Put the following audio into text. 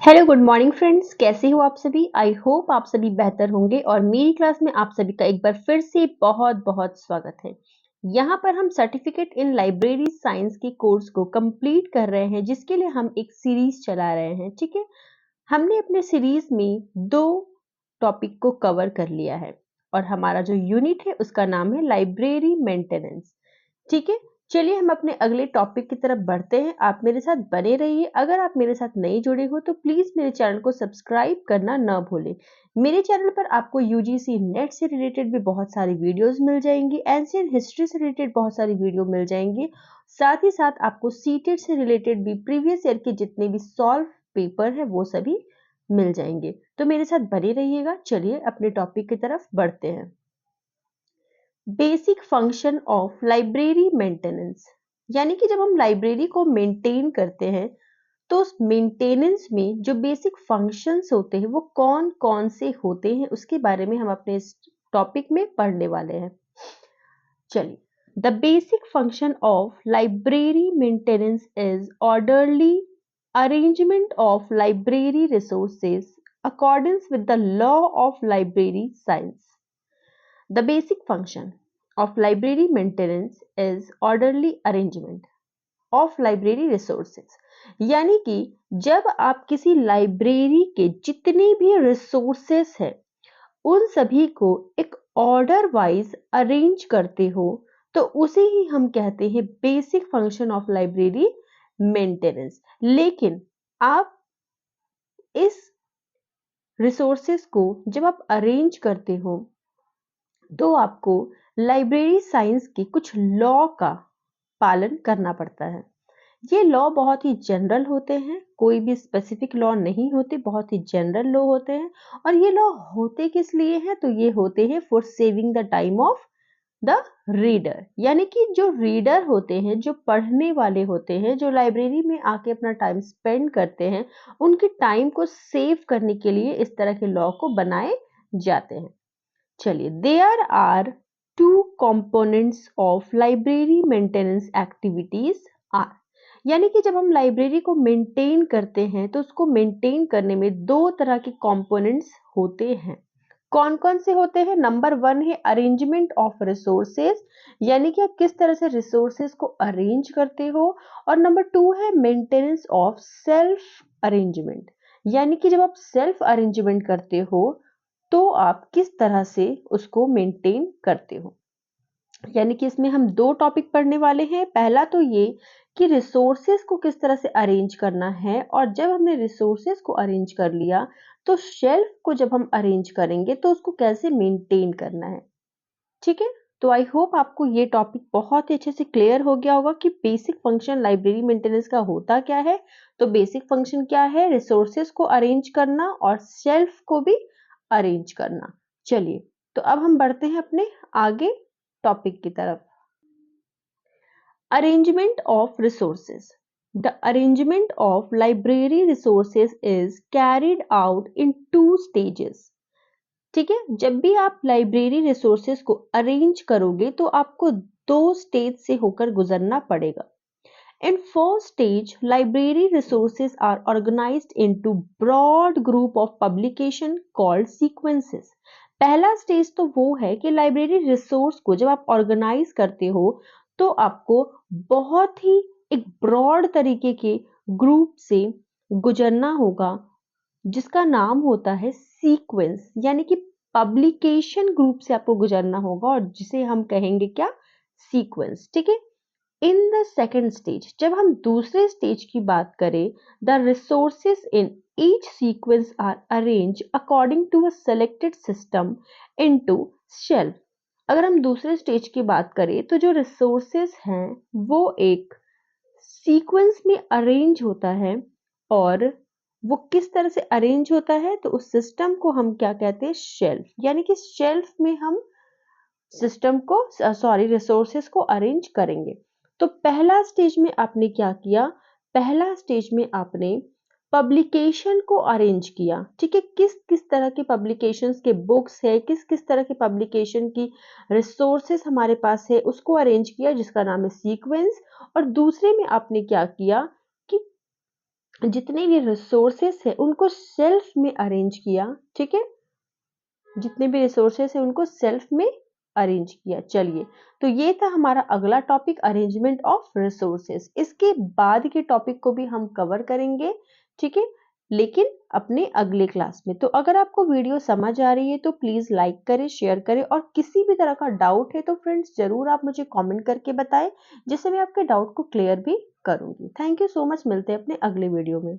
Hello good morning friends, कैसे हो आप सभी। आई होप आप सभी बेहतर होंगे और मेरी क्लास में आप सभी का एक बार फिर से बहुत बहुत स्वागत है। यहाँ पर हम सर्टिफिकेट इन लाइब्रेरी साइंस के कोर्स को कंप्लीट कर रहे हैं, जिसके लिए हम एक सीरीज चला रहे हैं। ठीक है, हमने अपने सीरीज में 2 टॉपिक को कवर कर लिया है और हमारा जो यूनिट है उसका नाम है लाइब्रेरी मेंटेनेंस। ठीक है, चलिए हम अपने अगले टॉपिक की तरफ बढ़ते हैं। आप मेरे साथ बने रहिए। अगर आप मेरे साथ नहीं जुड़े हो तो प्लीज मेरे चैनल को सब्सक्राइब करना ना भूलें। मेरे चैनल पर आपको यूजीसी नेट से रिलेटेड भी बहुत सारी वीडियोस मिल जाएंगी, एंशिएंट हिस्ट्री से रिलेटेड बहुत सारी वीडियो मिल जाएंगी। साथ ही साथ आपको सीटेट से रिलेटेड भी प्रीवियस ईयर के जितने भी सॉल्व पेपर है वो सभी मिल जाएंगे। तो मेरे साथ बने रहिएगा। चलिए अपने टॉपिक की तरफ बढ़ते हैं। Basic function of library maintenance, यानी कि जब हम लाइब्रेरी को मेंटेन करते हैं तो उस मेंटेनेंस में जो बेसिक फंक्शंस होते हैं वो कौन कौन से होते हैं उसके बारे में हम अपने इस टॉपिक में पढ़ने वाले हैं। चलिए, the basic function of library maintenance is orderly arrangement of library resources according with the law of library science. The basic function of library maintenance is orderly arrangement of library resources। यानी कि जब आप किसी library के जितने भी resources हैं उन सभी को एक ऑर्डर वाइज अरेंज करते हो तो उसे ही हम कहते हैं basic function of library maintenance. लेकिन आप इस रिसोर्सेस को जब आप अरेंज करते हो तो आपको लाइब्रेरी साइंस के कुछ लॉ का पालन करना पड़ता है। ये लॉ बहुत ही जनरल होते हैं, कोई भी स्पेसिफिक लॉ नहीं होते, बहुत ही जनरल लॉ होते हैं। और ये लॉ होते किस लिए हैं? तो ये होते हैं for saving the time of the reader, यानी कि जो रीडर होते हैं, जो पढ़ने वाले होते हैं, जो लाइब्रेरी में आके अपना टाइम स्पेंड करते हैं, उनके टाइम को सेव करने के लिए इस तरह के लॉ को बनाए जाते हैं। चलिए, there are 2 components of library maintenance activities are, यानी कि जब हम लाइब्रेरी को मेंटेन करते हैं तो उसको मेंटेन करने में 2 तरह के कंपोनेंट्स होते हैं। कौन कौन से होते हैं? नंबर 1 है अरेंजमेंट ऑफ रिसोर्सेज, यानी कि आप किस तरह से रिसोर्सेज को अरेंज करते हो। और नंबर 2 है मेंटेनेंस ऑफ सेल्फ अरेंजमेंट, यानी कि जब आप सेल्फ अरेंजमेंट करते हो तो आप किस तरह से उसको मेंटेन करते हो। यानी कि इसमें हम 2 टॉपिक पढ़ने वाले हैं। पहला तो ये कि रिसोर्सेज को किस तरह से अरेंज करना है, और जब हमने रिसोर्सेज को अरेंज कर लिया तो शेल्फ को जब हम अरेंज करेंगे तो उसको कैसे मेंटेन करना है। ठीक है, तो आई होप आपको ये टॉपिक बहुत ही अच्छे से क्लियर हो गया होगा कि बेसिक फंक्शन लाइब्रेरी मेंटेनेंस का होता क्या है। तो बेसिक फंक्शन क्या है? रिसोर्सेज को अरेंज करना और शेल्फ को भी अरेंज करना। चलिए, तो अब हम बढ़ते हैं अपने आगे टॉपिक की तरफ। Arrangement of resources, the arrangement of library resources is carried out in 2 stages. ठीक है, जब भी आप लाइब्रेरी रिसोर्सेज को अरेंज करोगे तो आपको 2 स्टेज से होकर गुजरना पड़ेगा। In first stage, library resources are organized into broad group of publication called sequences। पहला स्टेज तो वो है कि लाइब्रेरी रिसोर्स को जब आप ऑर्गेनाइज करते हो तो आपको बहुत ही एक ब्रॉड तरीके के ग्रुप से गुजरना होगा, जिसका नाम होता है सीक्वेंस, यानी कि पब्लिकेशन ग्रुप से आपको गुजरना होगा और जिसे हम कहेंगे क्या? सीक्वेंस। ठीक है, इन द सेकेंड स्टेज, जब हम दूसरे स्टेज की बात करें, the resources in each sequence are arrange according to a selected system into shelf. अगर हम दूसरे स्टेज की बात करें तो जो रिसोर्सेज हैं वो एक सीक्वेंस में अरेंज होता है, और वो किस तरह से अरेंज होता है तो उस सिस्टम को हम क्या कहते हैं? शेल्फ। यानी कि शेल्फ में हम सिस्टम को रिसोर्सेस को अरेंज करेंगे। तो पहला स्टेज में आपने क्या किया? पहला स्टेज में आपने पब्लिकेशन को अरेंज किया। ठीक है, किस किस तरह के पब्लिकेशंस के बुक्स है, किस किस तरह के पब्लिकेशन की रिसोर्सेस हमारे पास है उसको अरेंज किया, जिसका नाम है सीक्वेंस। और दूसरे में आपने क्या किया कि जितने भी रिसोर्सेस है उनको सेल्फ में अरेंज किया, ठीक है, जितने भी रिसोर्सेस है उनको सेल्फ में अरेंज किया। चलिए, तो ये था हमारा अगला टॉपिक, अरेंजमेंट ऑफ रिसोर्सेस। इसके बाद के टॉपिक को भी हम कवर करेंगे, ठीक है, लेकिन अपने अगले क्लास में। तो अगर आपको वीडियो समझ आ रही है तो प्लीज लाइक करें, शेयर करें, और किसी भी तरह का डाउट है तो फ्रेंड्स जरूर आप मुझे कमेंट करके बताएं, जिससे मैं आपके डाउट को क्लियर भी करूंगी। थैंक यू सो मच, मिलते हैं अपने अगले वीडियो में।